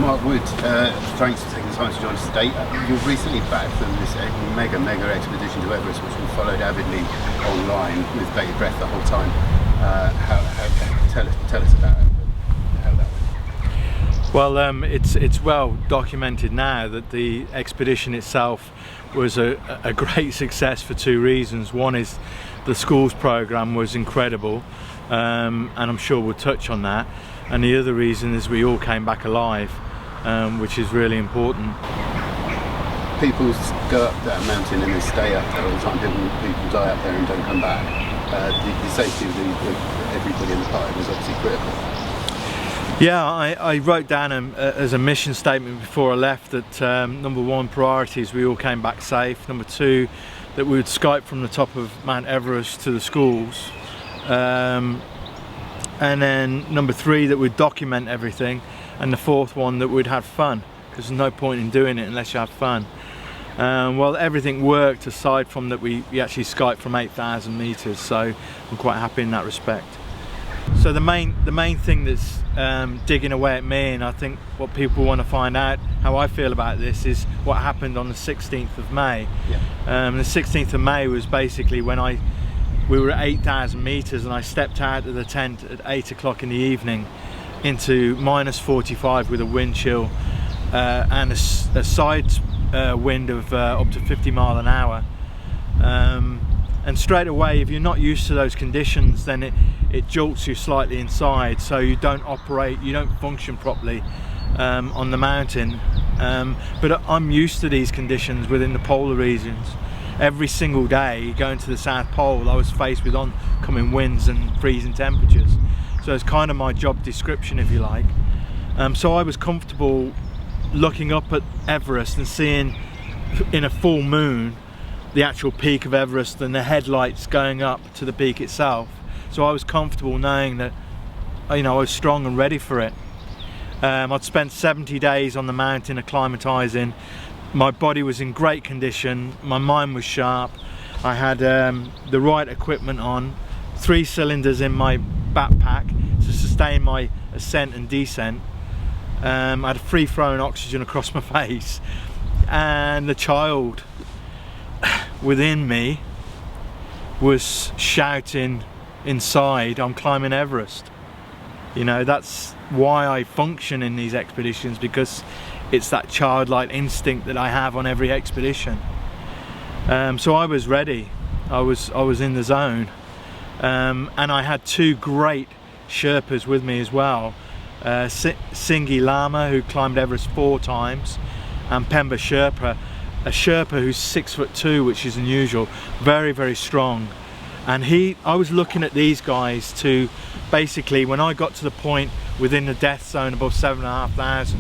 Mark Wood, thanks for taking the time to join us today. You're recently back from this mega expedition to Everest, which we followed avidly online with bated breath the whole time. Tell us about how that went. Well, it's well documented now that the expedition itself was a great success for two reasons. One is the schools program was incredible, and I'm sure we'll touch on that. And the other reason is we all came back alive, which is really important. People go up that mountain and they stay up there all the time. People die up there and don't come back. The safety of everybody in the party was obviously critical. Yeah, I wrote down as a mission statement before I left that number one, priorities, we all came back safe. Number two, that we would Skype from the top of Mount Everest to the schools. And then number three, that we'd document everything. And the fourth one, that we'd have fun, because there's no point in doing it unless you have fun. Well, everything worked aside from that we actually Skyped from 8,000 meters, so I'm quite happy in that respect. So the main thing that's digging away at me, and I think what people want to find out how I feel about this, is what happened on the 16th of May. Yeah. The 16th of May was basically when we were at 8,000 meters and I stepped out of the tent at 8 o'clock in the evening into -45 with a wind chill and a side wind of up to 50 miles an hour. And straight away, if you're not used to those conditions, then it jolts you slightly inside, so you don't function properly on the mountain. But I'm used to these conditions within the polar regions. Every single day going to the South Pole, I was faced with oncoming winds and freezing temperatures. So it's kind of my job description, if you like. So I was comfortable looking up at Everest and seeing in a full moon the actual peak of Everest and the headlights going up to the peak itself. So I was comfortable knowing that, I was strong and ready for it. I'd spent 70 days on the mountain acclimatizing. My body was in great condition, my mind was sharp, I had the right equipment on, 3 cylinders in my backpack to sustain my ascent and descent. I had free-flowing oxygen across my face, and the child within me was shouting inside, I'm climbing Everest. That's why I function in these expeditions, because it's that childlike instinct that I have on every expedition. So I was ready. I was in the zone, and I had 2 great Sherpas with me as well. Singi Lama, who climbed Everest 4 times, and Pemba Sherpa, a Sherpa who's 6'2", which is unusual, very, very strong. And I was looking at these guys to basically, when I got to the point within the death zone above 7,500,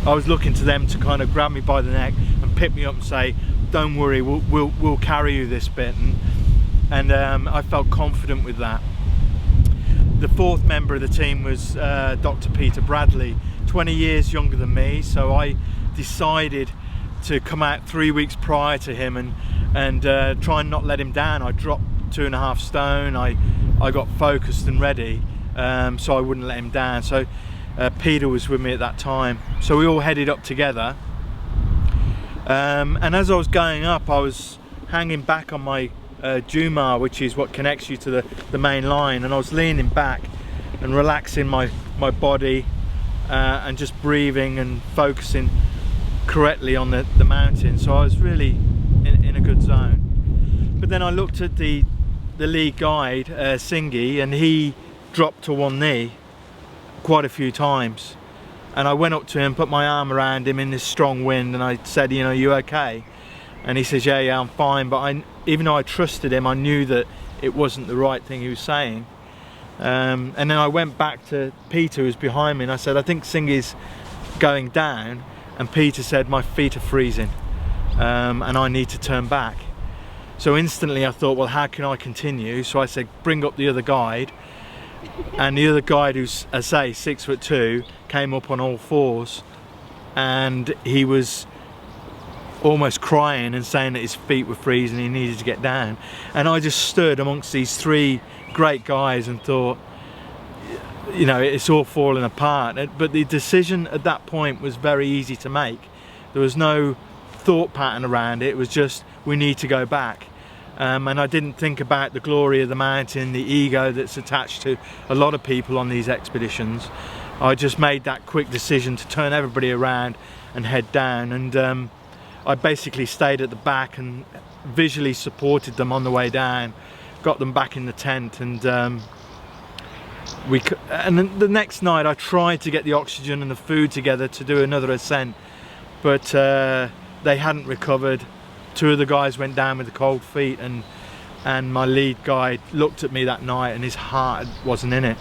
I was looking to them to kind of grab me by the neck and pick me up and say, don't worry, we'll carry you this bit. And I felt confident with that. The 4th member of the team was Dr. Peter Bradley, 20 years younger than me, so I decided to come out 3 weeks prior to him and try and not let him down. I dropped 2.5 stone, I got focused and ready, so I wouldn't let him down. So Peter was with me at that time, so we all headed up together, and as I was going up, I was hanging back on my Jumar, which is what connects you to the main line, and I was leaning back and relaxing my body and just breathing and focusing correctly on the mountain. So I was really in a good zone. But then I looked at the lead guide, Singi, and he dropped to one knee quite a few times, and I went up to him, put my arm around him in this strong wind, and I said, you okay? And he says, yeah, I'm fine. But even though I trusted him, I knew that it wasn't the right thing he was saying. And then I went back to Peter, who's behind me, and I said, I think Singi's going down. And Peter said, my feet are freezing, and I need to turn back. So instantly I thought, well, how can I continue? So I said, bring up the other guide. And the other guide, who's, as I say, 6'2", came up on all 4s, and he was almost crying and saying that his feet were freezing, he needed to get down. And I just stood amongst these 3 great guys and thought, you know, it's all falling apart. But the decision at that point was very easy to make. There was no thought pattern around it. It was just, we need to go back. And I didn't think about the glory of the mountain, the ego that's attached to a lot of people on these expeditions. I just made that quick decision to turn everybody around and head down, and I basically stayed at the back and visually supported them on the way down, got them back in the tent, and then the next night I tried to get the oxygen and the food together to do another ascent, but they hadn't recovered. Two of the guys went down with the cold feet, and my lead guide looked at me that night and his heart wasn't in it.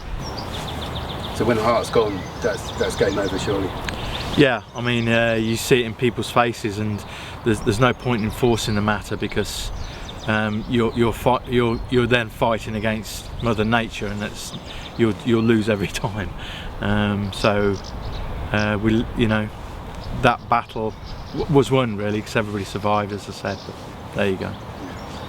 So when the heart's gone, that's game over, surely. Yeah, I mean, you see it in people's faces, and there's no point in forcing the matter, because you're then fighting against Mother Nature, and you'll lose every time. You know, that battle was won really, because everybody survived, as I said. But there you go.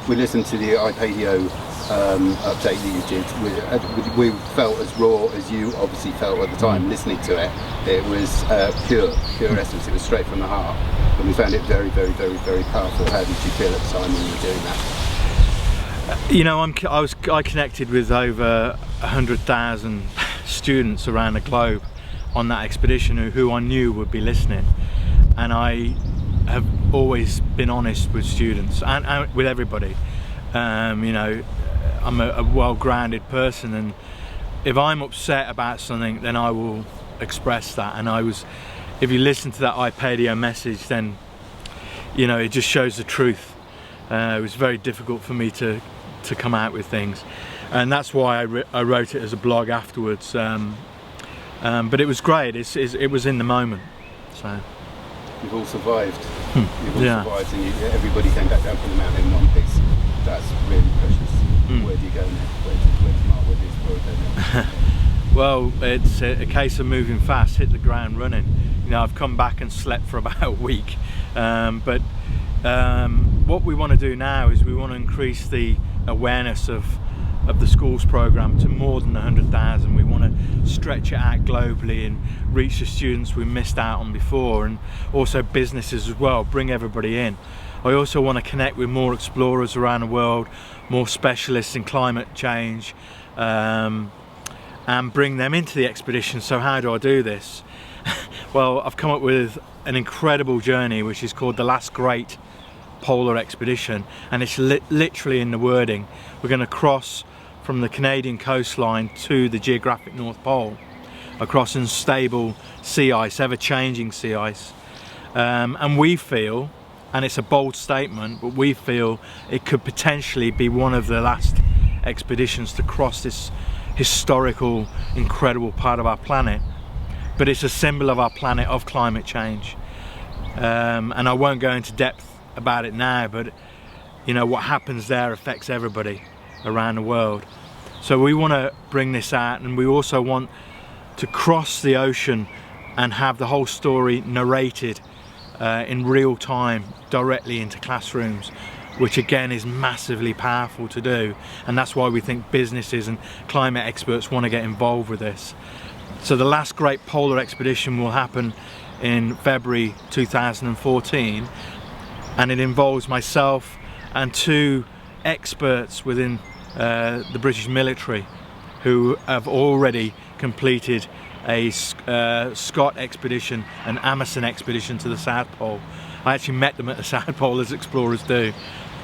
We listened to the iPadio update that you did. We felt as raw as you obviously felt at the time listening to it. It was pure essence. It was straight from the heart, and we found it very, very, very, very powerful. How did you feel at the time when you were doing that? You know, I connected with over 100,000 students around the globe on that expedition who I knew would be listening, and I have always been honest with students and with everybody. You know, I'm a well-grounded person, and if I'm upset about something, then I will express that. And if you listen to that iPadio message, then you know, it just shows the truth. It was very difficult for me to come out with things, and that's why I wrote it as a blog afterwards. But it was great. It was in the moment. So you've all survived. You've all survived, and everybody came back down from the mountain in one piece. That's really precious. Where do you go next? Where's Mark with his work go next? Well, it's a case of moving fast, hit the ground running. You know, I've come back and slept for about a week, but what we want to do now is we want to increase the awareness of the schools program to more than 100,000. We want to stretch it out globally and reach the students we missed out on before, and also businesses as well, bring everybody in. I also want to connect with more explorers around the world, more specialists in climate change, and bring them into the expedition. So how do I do this? Well, I've come up with an incredible journey which is called the Last Great Polar Expedition, and it's literally in the wording. We're going to cross from the Canadian coastline to the geographic North Pole, across unstable sea ice, ever-changing sea ice, and we feel, and it's a bold statement, but we feel it could potentially be one of the last expeditions to cross this historical, incredible part of our planet. But it's a symbol of our planet, of climate change, and I won't go into depth about it now, but you know, what happens there affects everybody around the world. So we want to bring this out, and we also want to cross the ocean and have the whole story narrated in real time directly into classrooms, which again is massively powerful to do, and that's why we think businesses and climate experts want to get involved with this. So the Last Great Polar Expedition will happen in February 2014, and it involves myself and two experts within the British military who have already completed a Scott expedition, an Amundsen expedition to the South Pole. I actually met them at the South Pole, as explorers do.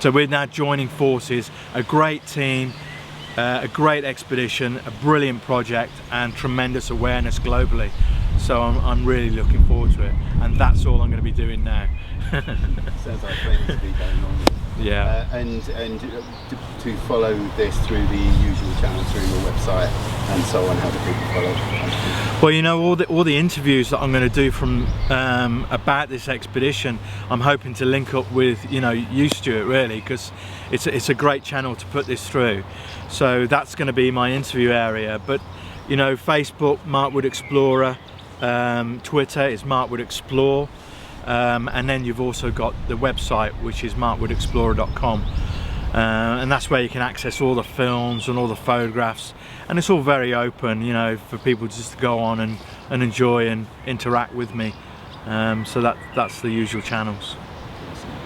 So we're now joining forces, a great team, a great expedition, a brilliant project, and tremendous awareness globally. So I'm really looking forward to it, and that's all I'm going to be doing now. Sounds like plenty to be going on. Yeah. And to follow this through the usual channels, through your website and so on, how do people follow? Well, you know, all the interviews that I'm going to do from about this expedition, I'm hoping to link up with, you know, you, Stuart, really, because it's a great channel to put this through. So that's going to be my interview area. But you know, Facebook, Mark Wood Explorer, Twitter is Mark Wood Explore. And then you've also got the website, which is markwoodexplorer.com. and that's where you can access all the films and all the photographs, and it's all very open, you know, for people just to go on and enjoy and interact with me. So that's the usual channels.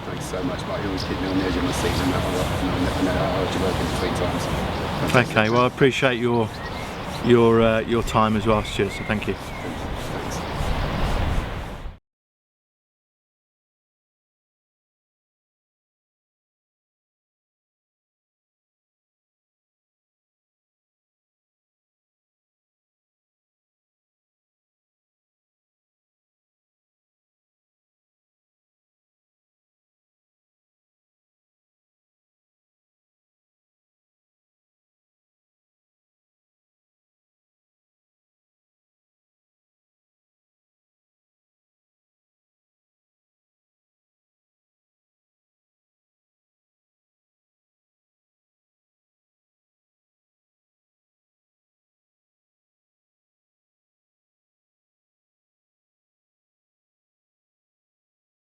Thanks so much, Mark. You always keep me on the edge of my seat no matter what. I know how hard you work in between times. Okay, well, I appreciate your time as well, Stuart, so thank you.